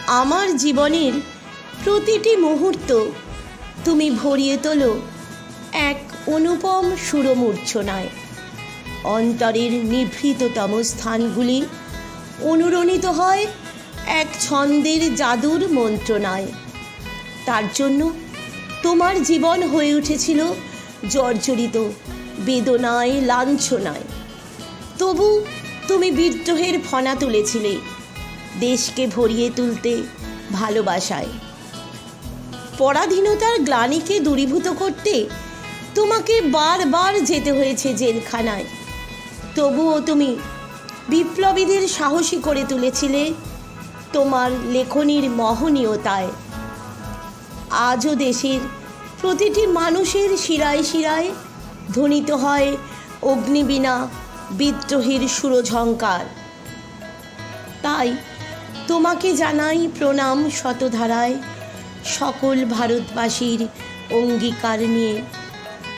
আমার জীবনের প্রতিটি মুহূর্ত তুমি ভরিয়ে তোলো এক অনুপম সুরমূর্ছনায়। অন্তরের নিভৃততম স্থানগুলি অনুরণিত হয় এক ছন্দের জাদুর মন্ত্রণায়। তার জন্য তোমার জীবন হয়ে উঠেছিল জর্জরিত বেদনায়, লাঞ্ছনায়। তবু তুমি বিদ্রোহের ফণা তুলেছিলে দেশকে ভরিয়ে তুলতে ভালোবাসায়। পরাধীনতার গ্লানিকে দূরীভূত করতে তোমাকে বারবার যেতে হয়েছে জেলখানায়। তবুও তুমি বিপ্লবীদের সাহসী করে তুলেছিলে তোমার লেখনীর মহনীয়তায়। আজও দেশের প্রতিটি মানুষের শিরায় শিরায় ধ্বনিত হয় অগ্নিবীণা বিদ্রোহীর সুরঝঙ্কার। তাই তোমাকে জানাই প্রণাম শতধারায়, সকল ভারতবাসীর অঙ্গীকার নিয়ে।